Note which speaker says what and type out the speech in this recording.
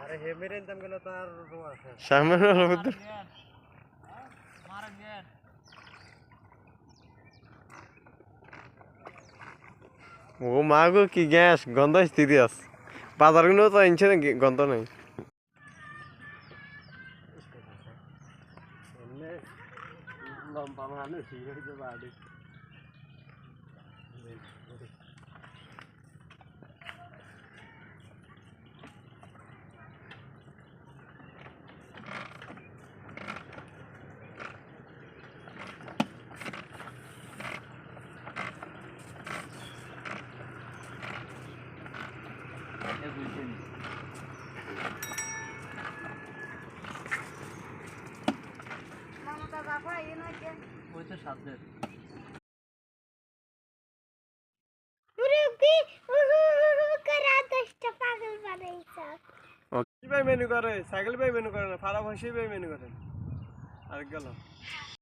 Speaker 1: আরে হেমেরেন দাম গেল তার
Speaker 2: সামনে রবদ্র ও মাগো কি গ্যাস গন্ধ স্থিতি আছে বাজার গুলো তো আনছে না গন্ধ নাই
Speaker 1: লম্বা মানুষ বাড়ি ওই তো সাথে
Speaker 2: মেনু করে সাইকেল বাই মেনু করে না ফারা ভাষাই বাই মেনু করে আর গেল